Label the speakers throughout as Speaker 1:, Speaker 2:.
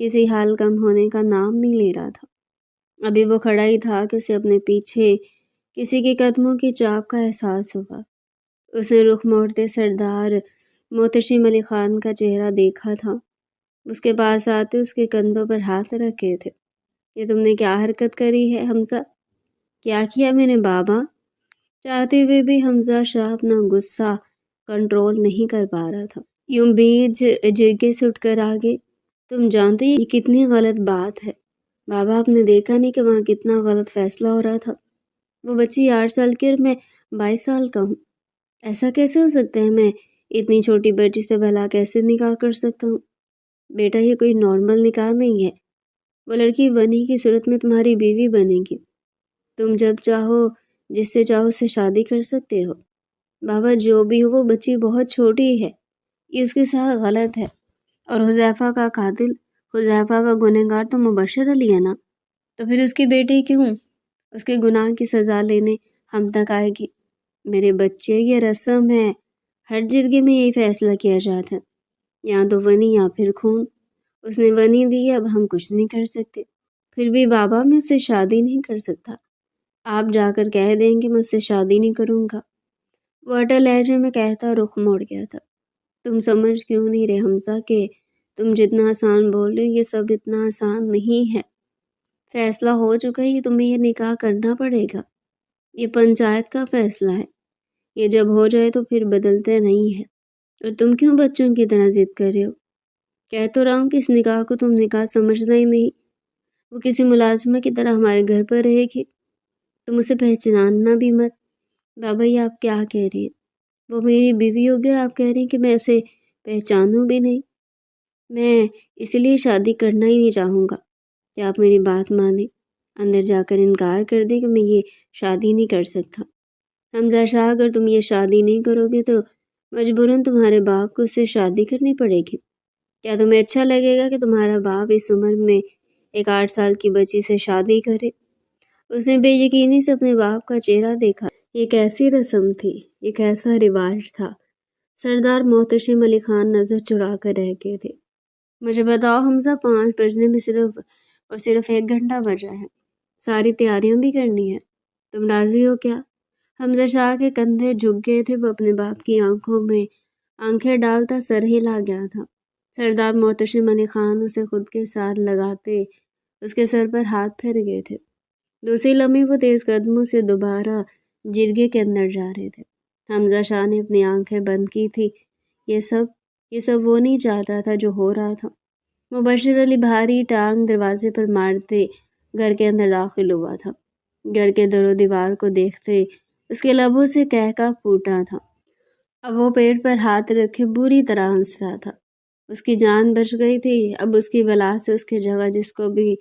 Speaker 1: کسی حال کم ہونے کا نام نہیں لے رہا تھا۔ ابھی وہ کھڑا ہی تھا کہ اسے اپنے پیچھے کسی کے قدموں کی چاپ کا احساس ہوا۔ اس نے رخ موڑتے سردار محتشم علی خان کا چہرہ دیکھا تھا۔ اس کے پاس آتے اس کے کندھوں پر ہاتھ رکھے تھے۔ یہ تم نے کیا حرکت کری ہے حمزہ؟ کیا کیا میں نے بابا؟ چاہتے ہوئے بھی حمزہ شاہ اپنا غصہ کنٹرول نہیں کر پا رہا تھا۔ یوں بیج جرگے سے اٹھ کر آگے، تم جانتے یہ کتنی غلط بات ہے؟ بابا آپ نے دیکھا نہیں کہ وہاں کتنا غلط فیصلہ ہو رہا تھا؟ وہ بچی 8 سال کی اور میں 22 سال کا ہوں۔ ایسا کیسے ہو سکتا ہے؟ میں اتنی چھوٹی بچی سے بھلا کیسے نکاح کر سکتا ہوں؟ بیٹا یہ کوئی نارمل نکاح نہیں ہے۔ وہ لڑکی بنی کی صورت میں تمہاری بیوی بنے گی۔ تم جب چاہو جس سے چاہو اس سے شادی کر سکتے ہو۔ بابا جو بھی ہو وہ بچی بہت چھوٹی ہے، یہ اس کے ساتھ غلط ہے۔ اور حذیفہ کا قاتل، حذیفہ کا گنہگار تو مبشر علی ہے نا، تو پھر اس کی بیٹی کیوں اس کے گناہ کی سزا لینے ہم تک آئے گی؟ میرے بچے یہ رسم ہے، ہر جرگے میں یہی فیصلہ کیا جاتا ہے، یا تو ونی یا پھر خون۔ اس نے ونی دی، اب ہم کچھ نہیں کر سکتے۔ پھر بھی بابا میں اس سے شادی نہیں کر سکتا۔ آپ جا کر کہہ دیں کہ میں اس سے شادی نہیں کروں گا۔ وہ اٹل لہجے میں کہتا رخ موڑ گیا تھا۔ تم سمجھ کیوں نہیں رہے حمزہ کہ تم جتنا آسان بول رہے ہو یہ سب اتنا آسان نہیں ہے۔ فیصلہ ہو چکا ہے، تمہیں یہ نکاح کرنا پڑے گا۔ یہ پنچایت کا فیصلہ ہے، یہ جب ہو جائے تو پھر بدلتے نہیں ہے۔ اور تم کیوں بچوں کی طرح ضد کر رہے ہو؟ کہہ تو رہا ہوں کہ اس نکاح کو تم نکاح سمجھنا ہی نہیں۔ وہ کسی ملازمہ کی طرح ہمارے گھر پر رہے گی، تم اسے پہچاننا بھی مت۔ بابا یہ آپ کیا کہہ رہی ہیں؟ وہ میری بیوی ہوگی اور آپ کہہ رہی ہیں کہ میں اسے پہچانوں بھی نہیں؟ میں اس لیے شادی کرنا ہی نہیں چاہوں گا کہ آپ میری بات مانیں، اندر جا کر انکار کر دیں کہ میں یہ شادی نہیں کر سکتا۔ حمزہ شاہ اگر تم یہ شادی نہیں کرو گے تو مجبوراً تمہارے باپ کو اس سے شادی کرنی پڑے گی۔ کیا تمہیں اچھا لگے گا کہ تمہارا باپ اس عمر میں ایک 8 سال کی بچی سے شادی کرے؟ اس نے بے یقینی سے اپنے باپ کا چہرہ دیکھا۔ یہ کیسی رسم تھی؟ یہ کیسا رواج تھا؟ سردار محتشم علی خان نظر چرا کر رہ گئے تھے۔ مجھے بتاؤ حمزہ، 5 بجنے میں صرف 1 گھنٹہ بچا ہے، ساری تیاریاں بھی کرنی ہے، تم راضی ہو کیا؟ حمزہ شاہ کے کندھے جھک گئے تھے، وہ اپنے باپ کی آنکھوں میں آنکھیں ڈالتا سر ہلا گیا تھا۔ سردار محتشم علی خان اسے خود کے ساتھ لگاتے اس کے سر پر ہاتھ پھیر گئے تھے۔ دوسری لمحے وہ تیز قدموں سے دوبارہ جرگے کے اندر جا رہے تھے۔ حمزہ شاہ نے اپنی آنکھیں بند کی تھی۔ یہ سب وہ نہیں چاہتا تھا جو ہو رہا تھا۔ مبشر علی بھاری ٹانگ دروازے پر مارتے گھر کے اندر داخل ہوا تھا۔ گھر کے در و دیوار کو دیکھتے اس کے لبوں سے کہکا پھوٹا تھا۔ اب وہ پیٹ پر ہاتھ رکھے بری طرح ہنس رہا تھا۔ اس کی جان بچ گئی تھی، اب اس کی بلا سے اس کی جگہ جس کو بھی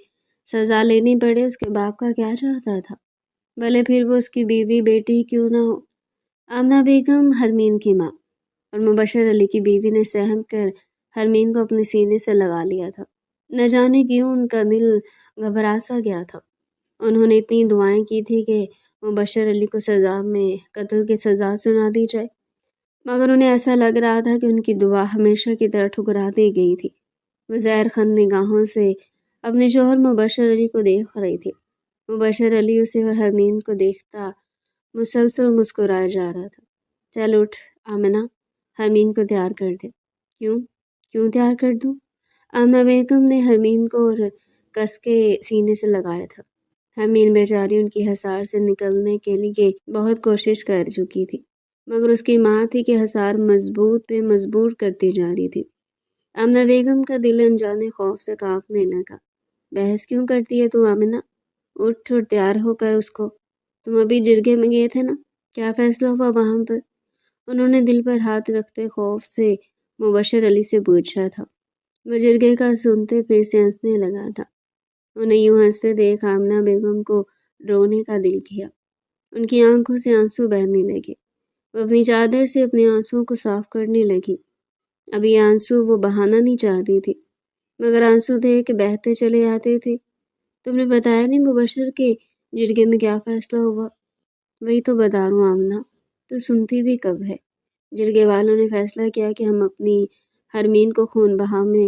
Speaker 1: سزا لینی پڑے اس کے باپ کا کیا چاہتا تھا؟ بھلے پھر وہ اس کی بیوی بیٹی کیوں نہ ہو۔ آمنہ بیگم حرمین کی ماں اور مبشر علی کی بیوی نے سہم کر حرمین کو اپنے سینے سے لگا لیا تھا۔ نہ جانے کیوں ان کا دل گھبرا سا گیا تھا۔ انہوں نے اتنی دعائیں کی تھی کہ مبشر علی کو سزا میں قتل کی سزا سنا دی جائے، مگر انہیں ایسا لگ رہا تھا کہ ان کی دعا ہمیشہ کی طرح ٹھکرا دی گئی تھی۔ وہ زہر خند نگاہوں سے اپنے شوہر مبشر علی کو دیکھ رہی تھی۔ مبشر علی اسے اور حرمین کو دیکھتا مسلسل مسکرائے جا رہا تھا۔ چل اٹھ آمنہ، حرمین کو تیار کر دے۔ کیوں تیار کر دوں؟ آمنہ بیگم نے حرمین کو اور کس کے سینے سے لگایا تھا۔ حرمین بیچاری ان کی حصار سے نکلنے کے لیے بہت کوشش کر چکی تھی، مگر اس کی ماں تھی کہ حصار مضبوط پہ مجبور کرتی جا رہی تھی۔ آمنہ بیگم کا دل انجانے خوف سے کانپنے لگا۔ بحث کیوں کرتی ہے تو آمنہ؟ اٹھ اور تیار ہو کر اس کو۔ تم ابھی جرگے میں گئے تھے نا، کیا فیصلہ ہوا وہاں پر؟ انہوں نے دل پر ہاتھ رکھتے خوف سے مبشر علی سے پوچھا تھا۔ وہ جرگے کا سنتے پھر سے ہنسنے لگا تھا۔ انہیں یوں ہنستے دیکھ آمنہ بیگم کو رونے کا دل کیا۔ ان کی آنکھوں سے آنسو بہنے لگے۔ وہ اپنی چادر سے اپنے آنسوؤں کو صاف کرنے لگی۔ اب یہ آنسو وہ بہانا نہیں چاہتی تھی، مگر آنسو تھے کہ بہتے چلے آتے تھے۔ تم نے بتایا نہیں مبشر کے جرگے میں کیا فیصلہ ہوا؟ وہی تو بتا رہا ہوں آمنہ، تو سنتی بھی کب ہے؟ جرگے والوں نے فیصلہ کیا کہ ہم اپنی حرمین کو خون بہا میں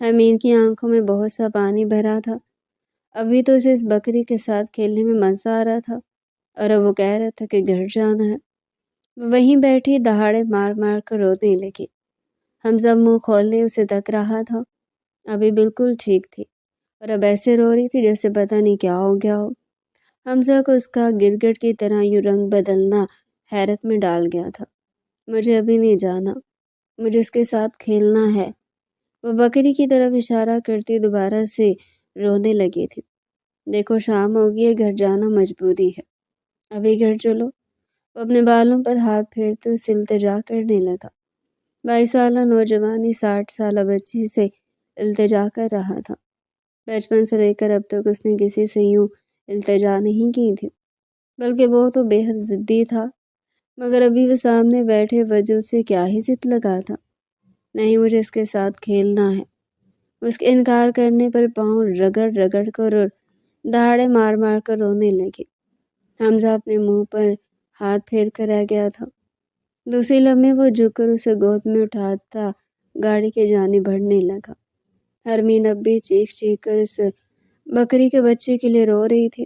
Speaker 1: حمید کی آنکھوں میں بہت سا پانی بھرا تھا۔ ابھی تو اسے اس بکری کے ساتھ کھیلنے میں مزہ آ رہا تھا اور اب وہ کہہ رہا تھا کہ گھر جانا ہے۔ وہیں بیٹھی دہاڑے مار مار کر رونے لگی۔ حمزہ منہ کھولے اسے تک رہا تھا۔ ابھی بالکل ٹھیک تھی اور اب ایسے رو رہی تھی جیسے پتہ نہیں کیا ہو گیا ہو۔ حمزہ کو اس کا گرگٹ کی طرح یوں رنگ بدلنا حیرت میں ڈال گیا تھا۔ مجھے ابھی نہیں جانا، مجھے اس کے ساتھ کھیلنا ہے۔ وہ بکری کی طرف اشارہ کرتی دوبارہ سے رونے لگی تھی۔ دیکھو شام ہو گئی ہے، گھر جانا مجبوری ہے، ابھی گھر چلو۔ وہ اپنے بالوں پر ہاتھ پھیرتے اسے التجا کرنے لگا۔ 22 سالہ نوجوانی 60 سالہ بچی سے التجا کر رہا تھا۔ بچپن سے لے کر اب تک اس نے کسی سے یوں التجا نہیں کی تھی، بلکہ وہ تو بے حد ضدی تھا، مگر ابھی وہ سامنے بیٹھے وجود سے کیا ہی ضد لگا تھا۔ نہیں، مجھے اس کے ساتھ کھیلنا ہے۔ اس کے انکار کرنے پر پاؤں رگڑ رگڑ کر اور دہاڑے مار مار کر رونے لگی۔ حمزہ اپنے منہ پر ہاتھ پھیر کر رہ گیا تھا۔ دوسری لمحے وہ جھک کر اسے گود میں اٹھاتا گاڑی کے جانب بڑھنے لگا۔ حرمین اب بھی چیخ چیخ کر اس بکری کے بچے کے لیے رو رہی تھی۔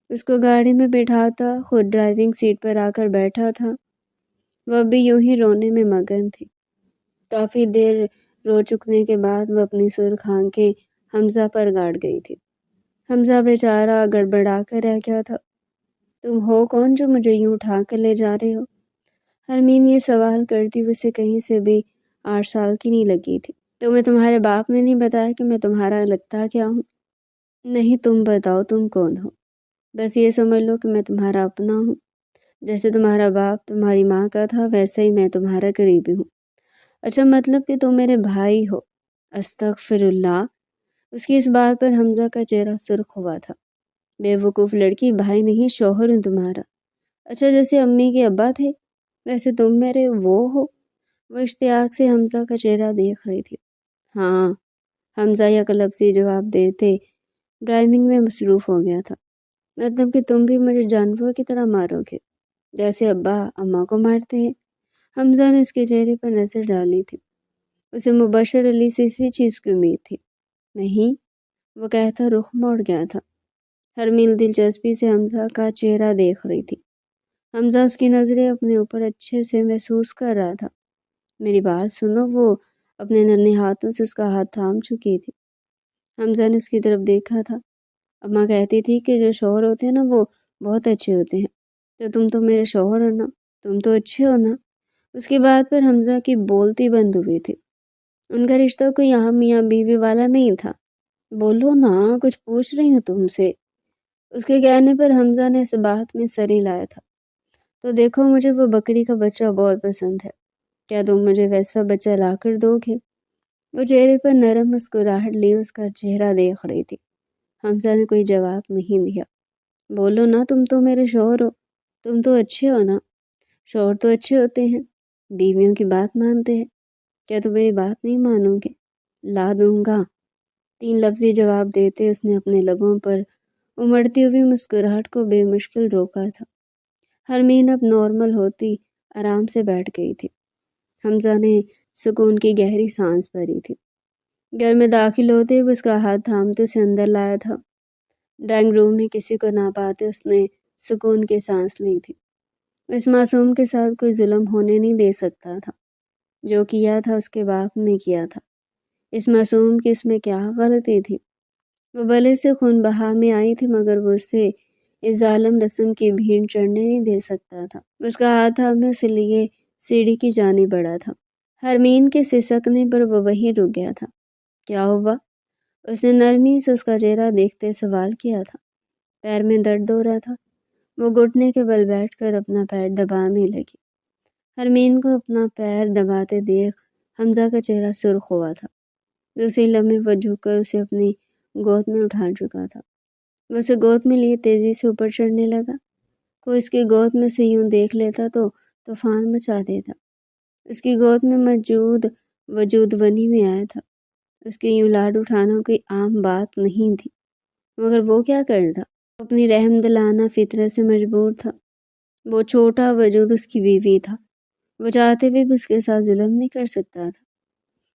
Speaker 1: اس کو گاڑی میں بٹھاتا خود ڈرائیونگ سیٹ پر آ کر بیٹھا تھا۔ وہ اب بھی یوں ہی رونے میں مگن تھی۔ کافی دیر رو چکنے کے بعد وہ اپنی سرخ آنکھیں حمزہ پر گاڑ گئی تھی۔ حمزہ بیچارہ گڑبڑا کر رہ گیا تھا۔ تم ہو کون جو مجھے یوں اٹھا کر لے جا رہے ہو؟ حرمین یہ سوال کرتی ہوئے اسے کہیں سے بھی 8 سال کی نہیں لگی تھی۔ تمہیں تمہارے باپ نے نہیں بتایا کہ میں تمہارا لگتا کیا ہوں؟ نہیں، تم بتاؤ تم کون ہو؟ بس یہ سمجھ لو کہ میں تمہارا اپنا ہوں۔ جیسے تمہارا باپ تمہاری ماں کا تھا ویسے ہی میں تمہارا قریبی ہوں۔ اچھا، مطلب کہ تم میرے بھائی ہو؟ استغفر اللہ۔ اس کی اس بات پر حمزہ کا چہرہ سرخ ہوا تھا۔ بے وقوف لڑکی، بھائی نہیں شوہر ہوں تمہارا۔ اچھا، جیسے امی کے ابا تھے ویسے تم میرے وہ ہو؟ وہ اشتیاق سے حمزہ کا چہرہ دیکھ رہی تھی۔ ہاں، حمزہ یک لفظی جواب دیتے ڈرائیونگ میں مصروف ہو گیا تھا۔ مطلب کہ تم بھی مجھے جانوروں کی طرح مارو گے جیسے ابا اماں کو مارتے ہیں؟ حمزہ نے اس کے چہرے پر نظر ڈالی تھی۔ اسے مبشر علی سے اسی چیز کی امید تھی۔ نہیں، وہ کہتا رخ موڑ گیا تھا۔ حرمین دلچسپی سے حمزہ کا چہرہ دیکھ رہی تھی۔ حمزہ اس کی نظریں اپنے اوپر اچھے سے محسوس کر رہا تھا۔ میری بات سنو۔ وہ اپنے ننھے ہاتھوں سے اس کا ہاتھ تھام چکی تھی۔ حمزہ نے اس کی طرف دیکھا تھا۔ اماں کہتی تھی کہ جو شوہر ہوتے ہیں نا وہ بہت اچھے ہوتے ہیں، تو تم تو میرے شوہر ہو نا، تم تو اچھے ہو نا۔ اس کی بات پر حمزہ کی بولتی بند ہوئی تھی۔ ان کا رشتہ کوئی یہاں میاں بیوی والا نہیں تھا۔ بولو نا، کچھ پوچھ رہی ہوں تم سے۔ اس کے کہنے پر حمزہ نے اس بات میں سر ہلایا تھا۔ تو دیکھو، مجھے وہ بکری کا بچہ بہت پسند ہے، کیا تم مجھے ویسا بچہ لا کر دو گے؟ وہ چہرے پر نرم مسکراہٹ لیے اس کا چہرہ دیکھ رہی تھی۔ حمزہ نے کوئی جواب نہیں دیا۔ بولو نا، تم تو میرے شوہر ہو، تم تو اچھے ہو نا۔ شوہر تو اچھے ہوتے ہیں، بیویوں کی بات مانتے ہیں، کیا تم میری بات نہیں مانو گے؟ لا دوں گا۔ 3 لفظی جواب دیتے اس نے اپنے لبوں پر امڑتی ہوئی مسکراہٹ کو بے مشکل روکا تھا۔ حرمین اب نارمل ہوتی آرام سے بیٹھ گئی تھی۔ حمزہ نے سکون کی گہری سانس بھری تھی۔ گھر میں داخل ہوتے ہوئے اس کا ہاتھ تھامتے اسے اندر لایا تھا۔ ڈرائنگ روم میں کسی کو نہ پاتے اس نے سکون کی سانس لی تھی۔ اس معصوم کے ساتھ کوئی ظلم ہونے نہیں دے سکتا تھا۔ جو کیا تھا اس کے باپ نے کیا تھا۔ اس معصوم کی اس میں کیا غلطی تھی؟ وہ بھلے سے خون بہا میں آئی تھی مگر وہ اسے اس ظالم رسم کی بھیڑ چڑھنے نہیں دے سکتا تھا۔ اس کا ہاتھ تھامے اسے لیے سیڑھی کی جانب بڑھا تھا۔ حرمین کے سسکنے پر وہ وہیں رک گیا تھا۔ کیا ہوا؟ اس نے نرمی سے اس کا چہرہ دیکھتے سوال کیا تھا۔ پیر میں درد ہو رہا تھا۔ وہ گھٹنے کے بل بیٹھ کر اپنا پیر دبانے لگی۔ حرمین کو اپنا پیر دباتے دیکھ حمزہ کا چہرہ سرخ ہوا تھا۔ دوسری لمحے وہ جھک کر اسے اپنی گود میں اٹھا چکا تھا۔ وہ اسے گود میں لیے تیزی سے اوپر چڑھنے لگا۔ کوئی اس کی گود میں سے یوں دیکھ لیتا تو طوفان مچا دیتا۔ اس کی گود میں موجود وجود ونی میں آیا تھا۔ اس کی یوں لاڈ اٹھانا کوئی عام بات نہیں تھی، مگر وہ کیا کرتا؟ وہ اپنی رحم دلانہ فطرت سے مجبور تھا۔ وہ چھوٹا وجود اس کی بیوی تھا۔ وہ چاہتے ہوئے بھی اس کے ساتھ ظلم نہیں کر سکتا تھا۔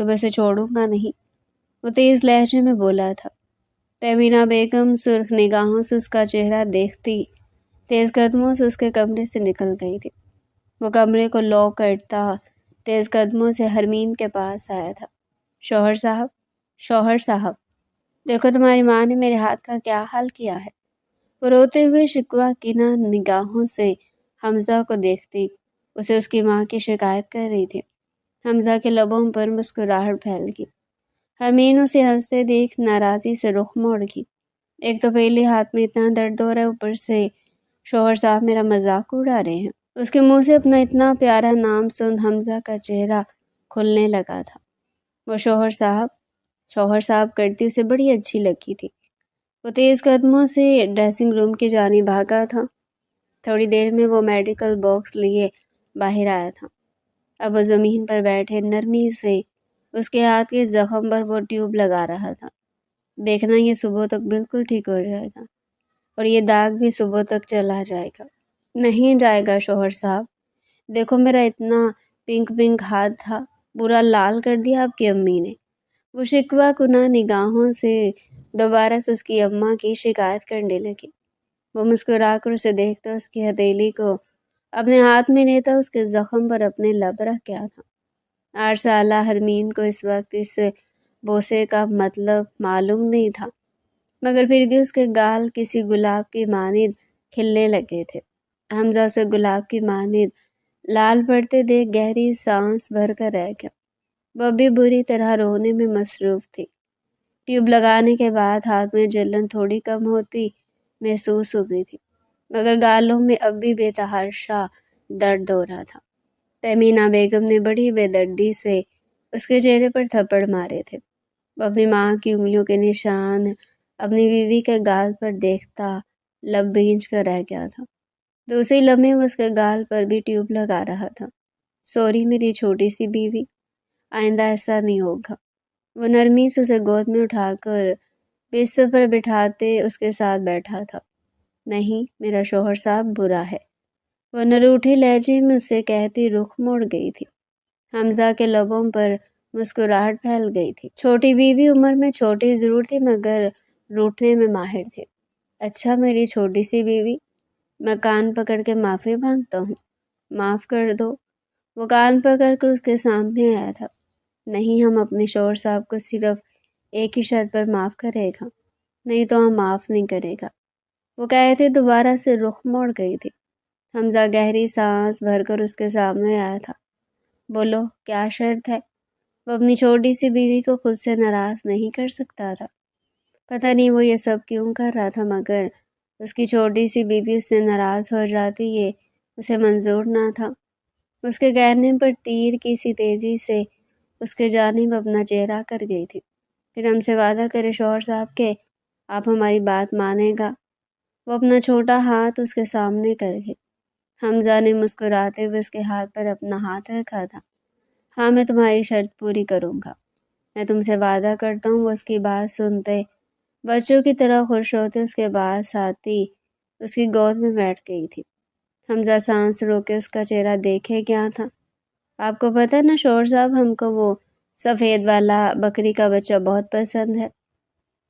Speaker 1: تو میں اسے چھوڑوں گا نہیں، وہ تیز لہجے میں بولا تھا۔ تہمینہ بیگم سرخ نگاہوں سے اس کا چہرہ دیکھتی تیز قدموں سے اس کے کمرے سے نکل گئی تھی۔ وہ کمرے کو لاک کرتا تیز قدموں سے حرمین کے پاس آیا تھا۔ شوہر صاحب، شوہر صاحب، دیکھو تمہاری ماں نے میرے ہاتھ کا کیا حال کیا ہے۔ وہ روتے ہوئے شکوہ کینہ نگاہوں سے حمزہ کو دیکھتی اسے اس کی ماں کی شکایت کر رہی تھی۔ حمزہ کے لبوں پر مسکراہٹ پھیل گئی۔ حرمین اسے ہنستے دیکھ ناراضی سے رخ موڑ گئی۔ ایک تو پہلے ہاتھ میں اتنا درد ہو رہا ہے، اوپر سے شوہر صاحب میرا مذاق اڑا رہے ہیں۔ اس کے منہ سے اپنا اتنا پیارا نام سن حمزہ کا چہرہ کھلنے لگا تھا۔ وہ شوہر صاحب کرتی اسے بڑی اچھی لگی تھی۔ وہ تیز قدموں سے ڈریسنگ روم کی جانب بھاگا تھا۔ تھوڑی دیر میں وہ میڈیکل باکس لیے باہر آیا تھا۔ اب وہ زمین پر بیٹھے نرمی سے اس کے ہاتھ کے زخم پر وہ ٹیوب لگا رہا تھا۔ دیکھنا یہ صبح تک بالکل ٹھیک ہو جائے گا اور یہ داغ بھی صبح تک چلا جائے گا۔ نہیں جائے گا شوہر صاحب، دیکھو میرا اتنا پنک ہاتھ تھا، پورا لال کر دیا آپ کی امی نے۔ وہ شکوہ کنہ نگاہوں سے دوبارہ سے اس کی اماں کی شکایت کرنے لگی۔ وہ مسکرا کر اسے دیکھتا اس کی ہتھیلی کو اپنے ہاتھ میں لیتا اس کے زخم پر اپنے لب رکھ گیا تھا۔ 8 سالہ حرمین کو اس وقت اس بوسے کا مطلب معلوم نہیں تھا، مگر پھر بھی اس کے گال کسی گلاب کی مانند کھلنے لگے تھے۔ حمزہ سے گلاب کی مانند لال پڑتے دیکھ گہری سانس بھر کر رہ گیا۔ وہ بھی بری طرح رونے میں مصروف تھی۔ ٹیوب لگانے کے بعد ہاتھ میں جلن تھوڑی کم ہوتی محسوس ہوئی تھی، مگر گالوں میں اب بھی بے تحاشا درد ہو رہا تھا۔ تہمینہ بیگم نے بڑی بے دردی سے اس کے چہرے پر تھپڑ مارے تھے۔ وہ اپنی ماں کی انگلیوں کے نشان اپنی بیوی کے گال پر دیکھتا لب بھینچ کر رہ گیا تھا۔ دوسری لمحے وہ اس کے گال پر بھی ٹیوب لگا رہا تھا۔ سوری میری چھوٹی سی بیوی، آئندہ ایسا نہیں ہوگا۔ وہ نرمی سے اسے گود میں اٹھا کر بستر پر بٹھاتے اس کے ساتھ بیٹھا تھا۔ نہیں، میرا شوہر صاحب برا ہے، وہ نروٹھے لہجے میں اسے کہتی رخ موڑ گئی تھی۔ حمزہ کے لبوں پر مسکراہٹ پھیل گئی تھی۔ چھوٹی بیوی عمر میں چھوٹی ضرور تھی مگر روٹھنے میں ماہر تھے۔ اچھا میری چھوٹی سی بیوی، میں کان پکڑ کے معافی مانگتا ہوں، معاف کر دو۔ وہ کان پکڑ کر اس کے سامنے آیا تھا۔ نہیں، ہم اپنے شوہر صاحب کو صرف ایک ہی شرط پر معاف کرے گا، نہیں تو ہم معاف نہیں کرے گا، وہ کہتے دوبارہ سے رخ موڑ گئی تھی۔ حمزہ گہری سانس بھر کر اس کے سامنے آیا تھا۔ بولو کیا شرط ہے؟ وہ اپنی چھوٹی سی بیوی کو خود سے ناراض نہیں کر سکتا تھا۔ پتہ نہیں وہ یہ سب کیوں کر رہا تھا، مگر اس کی چھوٹی سی بیوی اس سے ناراض ہو جاتی یہ اسے منظور نہ تھا۔ اس کے کہنے پر تیر کی سی تیزی سے اس کے جانب اپنا چہرہ کر گئی تھی۔ پھر ہم سے وعدہ کرے شوہر صاحب کہ آپ ہماری بات مانیں گا۔ وہ اپنا چھوٹا ہاتھ اس کے سامنے کر گئی۔ حمزہ نے مسکراتے ہوئے اس کے ہاتھ پر اپنا ہاتھ رکھا تھا۔ ہاں، میں تمہاری شرط پوری کروں گا، میں تم سے وعدہ کرتا ہوں۔ وہ اس کی بات سنتے بچوں کی طرح خوش ہوتے اس کے پاس آتی اس کی گود میں بیٹھ گئی تھی۔ حمزہ سانس روک کے اس کا چہرہ دیکھے کیا تھا۔ آپ کو پتہ ہے نا شوہر صاحب، ہم کو وہ سفید والا بکری کا بچہ بہت پسند ہے۔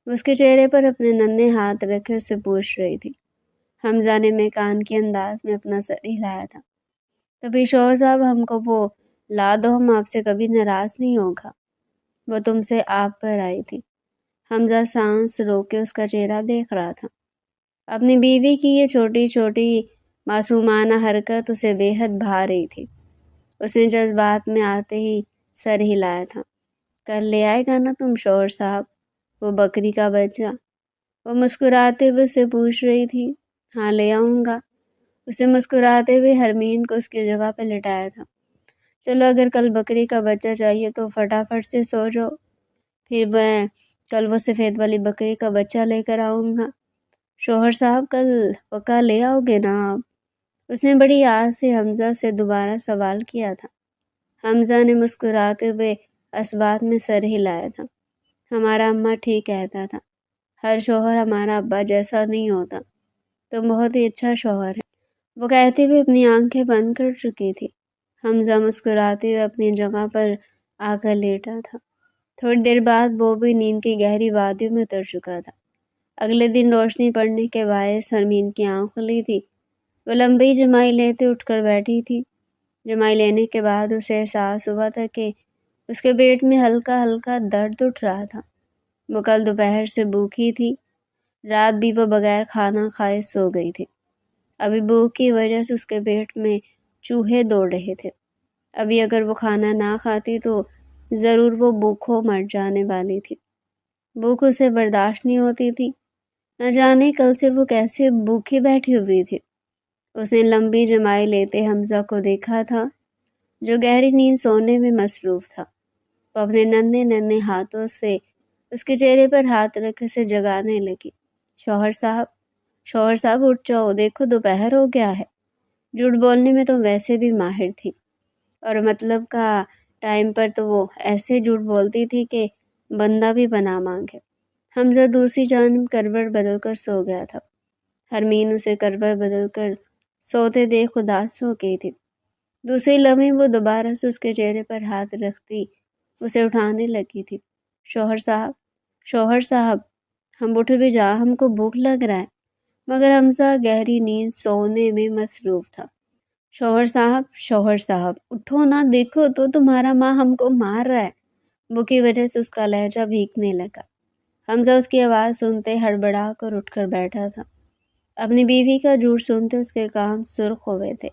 Speaker 1: اس کے چہرے پر اپنے ننھے ہاتھ رکھے اس سے پوچھ رہی تھی۔ حمزہ نے میکان کے انداز میں اپنا سر ہلایا تھا۔ تبھی شوہر صاحب ہم کو وہ لا دو، ہم آپ سے کبھی ناراض نہیں ہوگا۔ وہ تم سے آپ پر آئی تھی۔ حمزہ سانس روک کے اس کا چہرہ دیکھ رہا تھا۔ اپنی بیوی کی یہ چھوٹی چھوٹی معصومانہ حرکت اسے بے حد بھا رہی تھی۔ اس نے جذبات میں آتے ہی سر ہلایا تھا۔ کل لے آئے گا نا تم شوہر صاحب وہ بکری کا بچہ؟ وہ مسکراتے ہوئے اسے پوچھ رہی تھی۔ ہاں لے آؤں گا، اسے مسکراتے ہوئے حرمین کو اس کی جگہ پہ لٹایا تھا۔ چلو اگر کل بکری کا بچہ چاہیے تو فٹافٹ سے سو جاؤ، پھر میں کل وہ سفید والی بکری کا بچہ لے کر آؤں گا۔ شوہر صاحب کل پکا لے آؤ گے نا آپ؟ اس نے بڑی آس سے حمزہ سے دوبارہ سوال کیا تھا۔ حمزہ نے مسکراتے ہوئے اسبات میں سر ہلایا تھا۔ ہمارا اماں ٹھیک کہتا تھا، ہر شوہر ہمارا ابا جیسا نہیں ہوتا، تم بہت ہی اچھا شوہر ہے، وہ کہتے ہوئے اپنی آنکھیں بند کر چکی تھی۔ حمزہ مسکراتے ہوئے اپنی جگہ پر آ کر لیٹا تھا۔ تھوڑی دیر بعد وہ بھی نیند کی گہری وادیوں میں اتر چکا تھا۔ اگلے دن روشنی پڑنے کے باعث حرمین کی آنکھ کھلی تھی۔ وہ لمبی جمائی لیتے اٹھ کر بیٹھی تھی۔ جمائی لینے کے بعد اسے احساس ہوا تھا کہ اس کے پیٹ میں ہلکا ہلکا درد اٹھ رہا تھا۔ وہ کل دوپہر سے بھوکی تھی۔ رات بھی وہ بغیر کھانا کھائے سو گئی تھی۔ ابھی بھوک کی وجہ سے اس کے پیٹ میں چوہے دوڑ رہے تھے۔ ابھی اگر وہ کھانا نہ کھاتی تو ضرور وہ بھوکوں مر جانے والی تھی۔ بھوک اسے برداشت نہیں ہوتی تھی۔ نہ جانے کل سے وہ کیسے بھوکی بیٹھی ہوئی تھی۔ اس نے لمبی جمائی لیتے حمزہ کو دیکھا تھا جو گہری نیند سونے میں مصروف تھا۔ وہ اپنے ننھے ننھے ہاتھوں سے اس کے چہرے پر ہاتھ رکھ اسے جگانے لگی۔ شوہر صاحب اٹھ جاؤ، دیکھو دوپہر ہو گیا ہے۔ جھوٹ بولنے میں تو ویسے بھی ماہر تھی، اور مطلب کا ٹائم پر تو وہ ایسے جھوٹ بولتی تھی کہ بندہ بھی پناہ مانگے۔ حمزہ دوسری جانب کروٹ بدل کر سو گیا تھا۔ حرمین اسے کروٹ بدل کر سوتے دیکھ اداس ہو گئی تھی۔ دوسری لمحے وہ دوبارہ سے اس کے چہرے پر ہاتھ رکھتی اسے اٹھانے لگی تھی۔ شوہر صاحب ہم اٹھ بھی جا، ہم کو بھوک لگ رہا ہے۔ مگر حمزہ گہری نیند سونے میں مصروف تھا۔ شوہر صاحب اٹھو نا، دیکھو تو تمہارا ماں ہم کو مار رہا ہے۔ وہ کی وجہ سے اس کا لہجہ بھیگنے لگا۔ حمزہ اس کی آواز سنتے ہڑبڑا کر اٹھ کر بیٹھا تھا۔ اپنی بیوی کا جھوٹ سنتے اس کے کان سرخ ہوئے تھے۔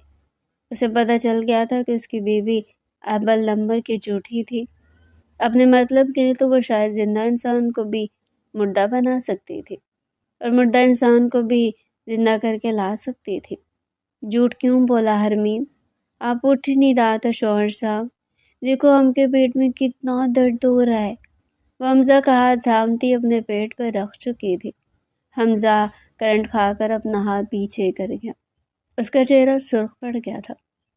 Speaker 1: اسے پتہ چل گیا تھا کہ اس کی بیوی اول نمبر کی جھوٹی تھی۔ اپنے مطلب کے لیے تو وہ شاید زندہ انسان کو بھی مردہ بنا سکتی تھی، اور مردہ انسان کو بھی زندہ کر کے لا سکتی تھی۔ جھوٹ کیوں بولا حرمین؟ آپ اٹھ ہی نہیں رہا تھا شوہر صاحب، دیکھو ہم کے پیٹ میں کتنا درد ہو رہا ہے۔ وہ حمزہ کا ہاتھ تھامتی اپنے پیٹ پر رکھ چکی تھی۔ حمزہ کرنٹ کھا کر اپنا ہاتھ پیچھے کر گیا۔ اس کا چہرہ سرخ پڑ گیا تھا۔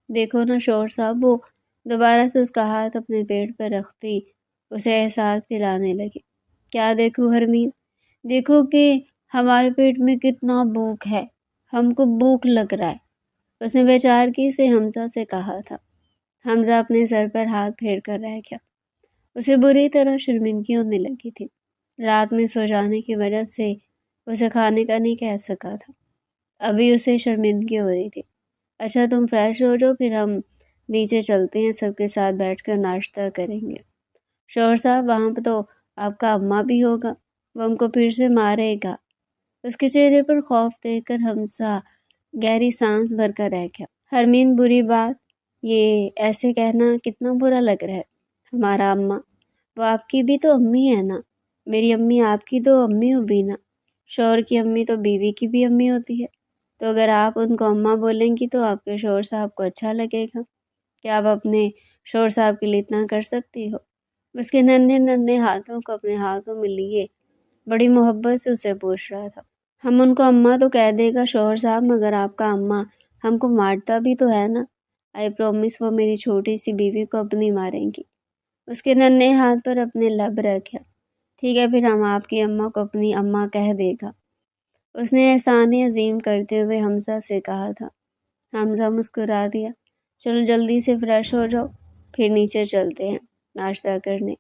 Speaker 1: دیکھو نا شوہر صاحب، وہ دوبارہ سے اس کا ہاتھ اپنے پیٹ پر رکھتی اسے احساس دلانے لگی۔ کیا دیکھو حرمین؟ دیکھو کہ ہمارے پیٹ میں کتنا بھوک ہے، ہم کو بھوک لگ رہا ہے، اس نے بے چارگی سے حمزہ سے کہا تھا۔ حمزہ اپنے سر پر ہاتھ پھیر کر رہ گیا۔ اسے بری طرح شرمندگی ہونے لگی تھی۔ رات میں سو جانے کی وجہ سے اسے کھانے کا نہیں کہہ سکا تھا۔ ابھی اسے شرمندگی ہو رہی تھی۔ اچھا تم فریش ہو جاؤ، پھر ہم نیچے چلتے ہیں، سب کے ساتھ بیٹھ کر ناشتہ کریں گے۔ شوہر صاحب وہاں پہ تو آپ کا اماں بھی ہوگا، وہ ہم کو پھر سے مارے گا۔ اس کے چہرے پر خوف دیکھ کر حمزہ گہری سانس بھر کر رہ گیا۔ حرمین بری بات، یہ ایسے کہنا کتنا برا لگ رہا ہے۔ ہمارا اماں، وہ آپ کی بھی تو امی ہے نا، میری امی آپ کی تو امی ہوگی نا۔ شوہر کی امی تو بیوی کی بھی امی ہوتی ہے، تو اگر آپ ان کو اماں بولیں گی تو آپ کے شوہر صاحب کو اچھا لگے گا۔ کیا آپ اپنے شوہر صاحب کے لیے اتنا کر سکتی ہو؟ اس کے ننھے ننھے ہاتھوں کو اپنے ہاتھوں میں لیے بڑی محبت سے اسے پوچھ رہا تھا۔ ہم ان کو اماں تو کہہ دے گا شوہر صاحب، مگر آپ کا اماں ہم کو مارتا بھی تو ہے نا۔ آئی پرومس وہ میری چھوٹی سی بیوی کو اپنی ماریں گی۔ اس کے ننھے ہاتھ پر اپنے لب رکھا۔ ٹھیک ہے، پھر ہم آپ کی اماں کو اپنی اماں کہہ دے گا، اس نے احسان عظیم کرتے ہوئے حمزہ سے کہا تھا۔ حمزہ مسکرا دیا۔ چلو جلدی سے فریش ہو جاؤ، پھر نیچے چلتے ہیں ناشتہ کرنے۔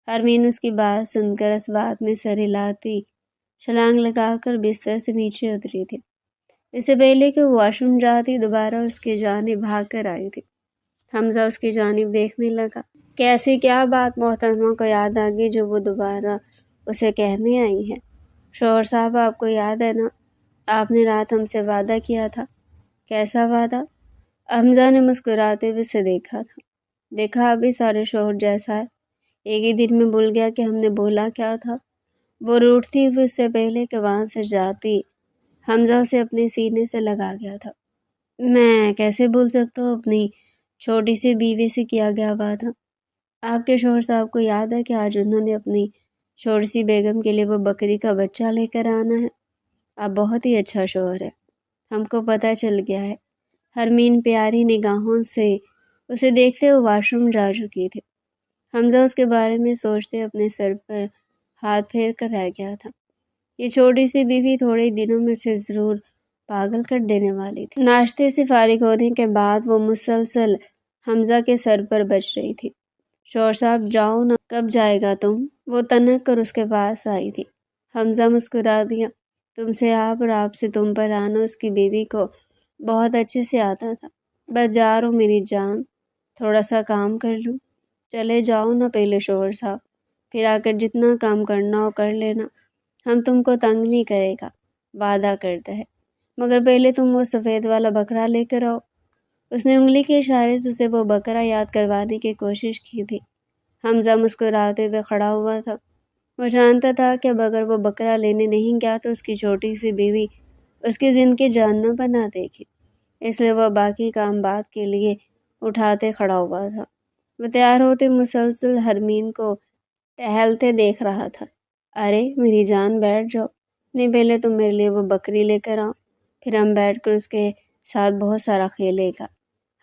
Speaker 1: حرمین اس کی بات سن کر اس بات میں سر ہلاتی چھلانگ لگا کر بستر سے نیچے اتری تھی۔ اس سے پہلے کہ وہ واش روم جاتی دوبارہ اس کی جانب بھاگ کر آئی تھی۔ حمزہ اس کی جانب دیکھنے لگا کہ ایسی کیا بات محترمہ کو یاد آ گئی جو وہ دوبارہ اسے کہنے آئی ہے۔ شوہر صاحب آپ کو یاد ہے نا، آپ نے رات ہم سے وعدہ کیا تھا۔ کیسا وعدہ؟ حمزہ نے مسکراتے ہوئے اسے دیکھا تھا۔ دیکھا ابھی سارے شوہر جیسا ہے، ایک ہی دن میں بھول گیا کہ ہم نے بولا کیا تھا۔ وہ روٹتی ہوئی اس سے پہلے کہ وہاں سے جاتی حمزہ اسے اپنے سینے سے لگا گیا تھا۔ میں کیسے بھول سکتا ہوں اپنی چھوٹی سی بیوی سے کیا گیا وعدہ؟ آپ کے شوہر صاحب کو یاد ہے کہ آج انہوں نے اپنی چھوٹی سی بیگم کے لیے وہ بکری کا بچہ لے کر آنا ہے۔ آپ بہت ہی اچھا شوہر ہے، ہم کو پتہ چل گیا ہے۔ حرمین پیاری نگاہوں سے اسے دیکھتے ہوئے واش روم جا چکی تھی۔ حمزہ اس کے بارے میں سوچتے اپنے سر پر ہاتھ پھیر کر رہ گیا تھا۔ یہ چھوٹی سی بیوی تھوڑے دنوں میں سے ضرور پاگل کر دینے والی تھی۔ ناشتے سے فارغ ہونے کے بعد وہ مسلسل حمزہ کے سر پر بج رہی تھی۔ شوہر صاحب جاؤ نا، کب جائے گا تم؟ وہ تنک کر اس کے پاس آئی تھی۔ حمزہ مسکرا دیا۔ تم سے آپ اور آپ سے تم پر آنا اس کی بیوی کو بہت اچھے سے آتا تھا۔ بس جا رہا ہوں میری جان، تھوڑا سا کام کر لوں۔ چلے جاؤ نا پہلے شوہر صاحب، پھر آ کر جتنا کام کرنا ہو کر لینا، ہم تم کو تنگ نہیں کرے گا، وعدہ کرتا ہے۔ مگر پہلے تم وہ سفید والا بکرا لے کر آؤ۔ اس نے انگلی کے اشارے سے اسے وہ بکرا یاد کروانے کی کوشش کی تھی۔ حمزہ مسکراتے ہوئے کھڑا ہوا تھا۔ وہ جانتا تھا کہ اب اگر وہ بکرا لینے نہیں گیا تو اس کی چھوٹی سی بیوی اس کی زندگی جان نہ بنا دے گی، اس لیے وہ باقی کام بعد کے لیے اٹھاتے کھڑا ہوا تھا۔ وہ تیار ہوتے مسلسل حرمین کو ٹہلتے دیکھ رہا تھا۔ ارے میری جان بیٹھ جاؤ، نہیں پہلے تم میرے لیے وہ بکری لے کر آؤ، پھر ہم بیٹھ کر اس کے ساتھ بہت سارا کھیلے گا۔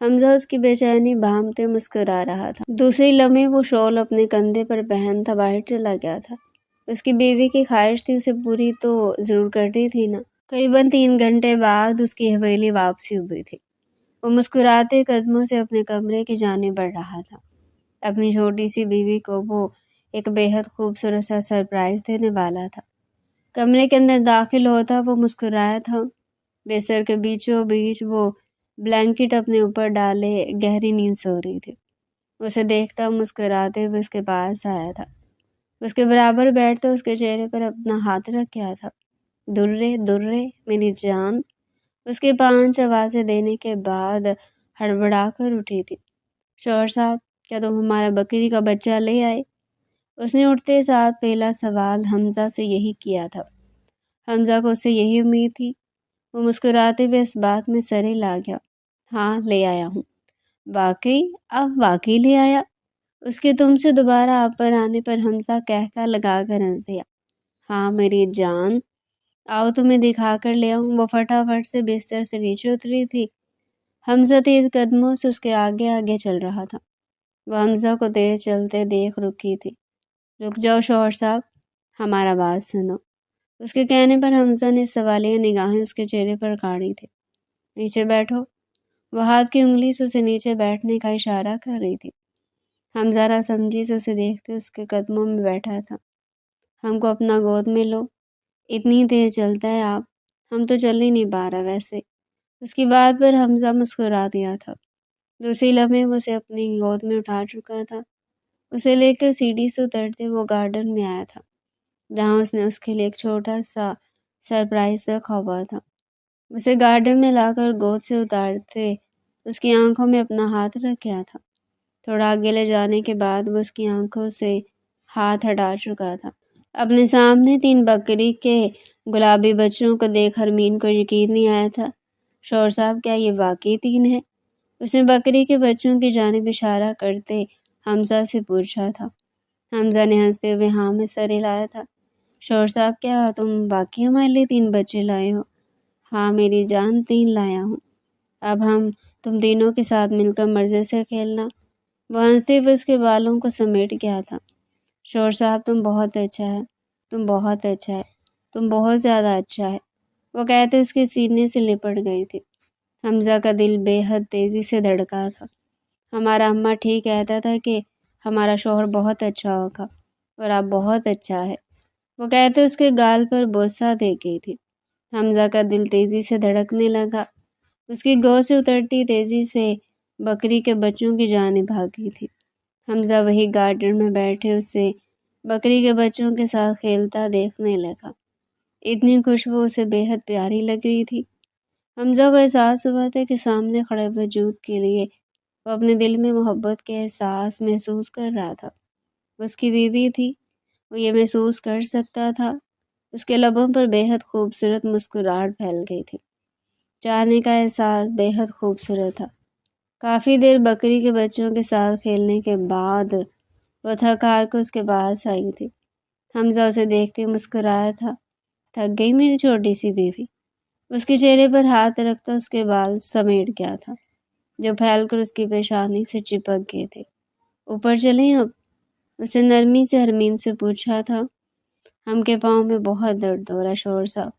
Speaker 1: حمزہ اس کی بے چینی بھانپتے مسکرا رہا تھا۔ دوسری لمحے وہ شال اپنے کندھے پر پہنتا باہر چلا گیا تھا۔ اس کی بیوی کی خواہش تھی اسے پوری تو ضرور کرنی تھی نا۔ قریباً 3 گھنٹے بعد اس کی حویلی واپسی ہوئی تھی۔ وہ مسکراتے قدموں سے اپنے کمرے کی جانب بڑھ رہا تھا۔ اپنی چھوٹی سی بیوی کو وہ ایک بے حد خوبصورت سا سرپرائز دینے والا تھا۔ کمرے کے اندر داخل ہوتا وہ مسکرایا تھا۔ بستر کے بیچوں بیچ وہ بلینکٹ اپنے اوپر ڈالے گہری نیند سو رہی تھی۔ اسے دیکھتا مسکراتے ہوئے اس کے پاس آیا تھا۔ اس کے برابر بیٹھتا اس کے چہرے پر اپنا ہاتھ رکھا تھا۔ درے درے میری جان، اس کے 5 آوازیں دینے کے بعد ہڑبڑا کر اٹھی تھی۔ شوہر صاحب، کیا تم ہمارا بکری کا بچہ لے آئے؟ اس نے اٹھتے ساتھ پہلا سوال حمزہ سے یہی کیا تھا۔ حمزہ کو اس سے یہی امید تھی۔ وہ مسکراتے ہوئے اس بات میں سر ہلا گیا۔ ہاں لے آیا ہوں۔ واقعی؟ آپ واقعی لے آیا؟ اس کے تم سے دوبارہ آپ پر آنے پر حمزہ کہکا لگا کر ہنس دیا۔ ہاں میری جان، آؤ تمہیں دکھا کر لے آؤں۔ وہ فٹافٹ سے بستر سے نیچے اتری تھی۔ حمزہ تیز قدموں سے اس کے آگے آگے چل رہا تھا۔ وہ حمزہ کو تیز چلتے دیکھ رکی تھی۔ رک جاؤ شوہر صاحب، ہمارا بات سنو۔ اس کے کہنے پر حمزہ نے سوالیہ نگاہیں اس کے چہرے پر گاڑی تھی۔ نیچے بیٹھو۔ وہ ہاتھ کی انگلی سے اسے نیچے بیٹھنے کا اشارہ کر رہی تھی۔ حمزہ را سمجھی سے اسے دیکھتے اس کے قدموں میں بیٹھا تھا۔ ہم کو اپنا گود میں لو، اتنی تیز چلتا ہے آپ، ہم تو چل ہی نہیں پا رہا ویسے۔ اس کی بات پر حمزہ مسکرا دیا تھا۔ دوسری لمحے وہ اسے اپنی گود میں اٹھا چکا تھا۔ اسے لے کر سیڑھی سے اترتے وہ گارڈن میں آیا تھا، جہاں اس نے اس کے لیے ایک چھوٹا سا سرپرائز رکھا ہوا تھا۔ اسے گارڈن میں لا کر گود سے اتارتے اس کی آنکھوں میں اپنا ہاتھ رکھا تھا۔ تھوڑا آگے لے جانے کے بعد وہ اس کی آنکھوں سے ہاتھ ہٹا چکا تھا۔ اپنے سامنے 3 بکری کے گلابی بچوں کو دیکھ حرمین کو یقین نہیں آیا تھا۔ شوہر صاحب، کیا یہ واقعی 3 ہیں؟ اس نے بکری کے بچوں کی جانب اشارہ کرتے حمزہ سے پوچھا تھا۔ حمزہ نے ہنستے ہوئے ہاں میں سر ہلایا تھا۔ شوہر صاحب، کیا تم واقعی ہمارے لیے 3 بچے لائے ہو؟ ہاں میری جان، 3 لایا ہوں۔ اب ہم تم تینوں کے ساتھ مل کر مزے سے کھیلنا۔ وہ ہنستے ہوئے اس کے بالوں کو سمیٹ گیا تھا۔ شوہر صاحب، تم بہت اچھا ہے، تم بہت اچھا ہے، تم بہت زیادہ اچھا ہے، وہ کہتے اس کے سینے سے لپٹ گئی تھی۔ حمزہ کا دل بے حد تیزی سے دھڑکا تھا۔ ہمارا اماں ٹھیک کہتا تھا کہ ہمارا شوہر بہت اچھا ہوگا اور آپ بہت اچھا ہے، وہ کہتے اس کے گال پر بوسہ دے گئی تھی۔ حمزہ کا دل تیزی سے دھڑکنے لگا۔ اس کی گود سے اترتی تیزی سے بکری کے بچوں کی جانب بھاگی تھی۔ حمزہ وہی گارڈن میں بیٹھے اسے بکری کے بچوں کے ساتھ کھیلتا دیکھنے لگا۔ اتنی خوشبو اسے بے حد پیاری لگ رہی تھی۔ حمزہ کو احساس ہوا تھا کہ سامنے کھڑے وجود کے لیے وہ اپنے دل میں محبت کے احساس محسوس کر رہا تھا۔ وہ اس کی بیوی تھی، وہ یہ محسوس کر سکتا تھا۔ اس کے لبوں پر بے حد خوبصورت مسکراہٹ پھیل گئی تھی۔ چاہنے کا احساس بے حد خوبصورت تھا۔ کافی دیر بکری کے بچوں کے ساتھ کھیلنے کے بعد وہ تھک ہار کر اس کے پاس آئی تھی۔ حمزہ اسے دیکھتے مسکرایا تھا۔ تھک گئی میری چھوٹی سی بیوی؟ اس کے چہرے پر ہاتھ رکھتا اس کے بال سمیٹ گیا تھا، جو پھیل کر اس کی پیشانی سے چپک گئے تھے۔ اوپر چلیں اب؟ اسے نرمی سے حرمین سے پوچھا تھا۔ ہم کے پاؤں میں بہت درد ہو رہا ہے شوہر صاحب،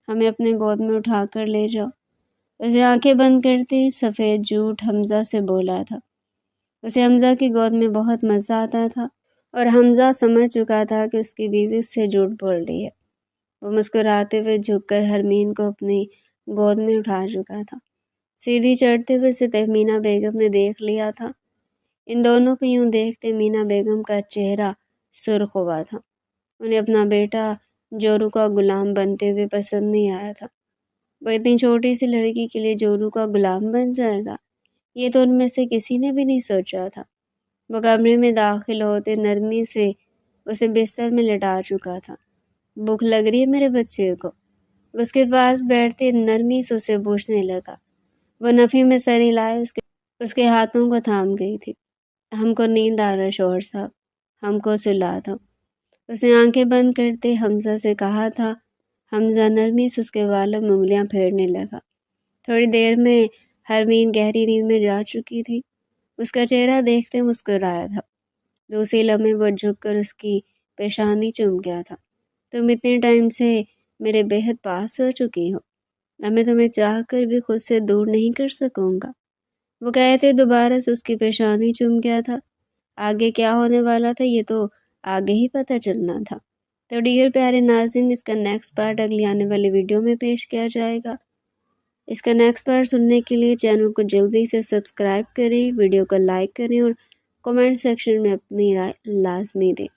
Speaker 1: ہمیں اپنے گود میں اٹھا کر لے جاؤ۔ اسے آنکھیں بند کرتے سفید جھوٹ حمزہ سے بولا تھا۔ اسے حمزہ کی گود میں بہت مزہ آتا تھا اور حمزہ سمجھ چکا تھا کہ اس کی بیوی اس سے جھوٹ بول رہی ہے۔ وہ مسکراتے ہوئے جھک کر حرمین کو اپنی گود میں اٹھا چکا تھا۔ سیڑھی چڑھتے ہوئے اسے تہمینہ بیگم نے دیکھ لیا تھا۔ ان دونوں کو یوں دیکھتے مینا بیگم کا چہرہ سرخ ہوا تھا۔ انہیں اپنا بیٹا جورو کا غلام بنتے ہوئے پسند نہیں آیا تھا۔ وہ اتنی چھوٹی سی لڑکی کے لیے جورو کا غلام بن جائے گا، یہ تو ان میں سے کسی نے بھی نہیں سوچا تھا۔ وہ کمرے میں داخل ہوتے نرمی سے اسے بستر میں لٹا چکا تھا۔ بھوک لگ رہی ہے میرے بچے کو؟ اس کے پاس بیٹھتے نرمی سے اسے پوچھنے لگا۔ وہ نفی میں سر ہلائے اس کے ہاتھوں کو تھام گئی تھی۔ ہم کو نیند آ رہا ہے شوہر صاحب، ہم کو سلا دو۔ اس نے آنکھیں بند کرتے حمزہ سے کہا تھا۔ حمزہ نرمی سے اس کے بالوں میں انگلیاں پھیرنے لگا۔ تھوڑی دیر میں حرمین گہری نیند میں جا چکی تھی۔ اس کا چہرہ دیکھتے مسکرایا تھا۔ دوسری لمحے وہ جھک کر اس کی پیشانی چوم گیا تھا۔ تم اتنے ٹائم سے میرے بے حد پاس ہو چکی ہو، اب میں تمہیں چاہ کر بھی خود سے دور نہیں کر سکوں گا۔ وہ کہتے دوبارہ سے اس کی پیشانی چوم گیا تھا۔ آگے کیا ہونے والا تھا یہ تو آگے ہی پتہ چلنا تھا۔ تو ڈیئر پیارے ناظرین، اس کا نیکسٹ پارٹ اگلی آنے والی ویڈیو میں پیش کیا جائے گا۔ اس کا نیکسٹ پارٹ سننے کے لیے چینل کو جلدی سے سبسکرائب کریں، ویڈیو کو لائک کریں اور کمنٹ سیکشن میں اپنی رائے لازمی دیں۔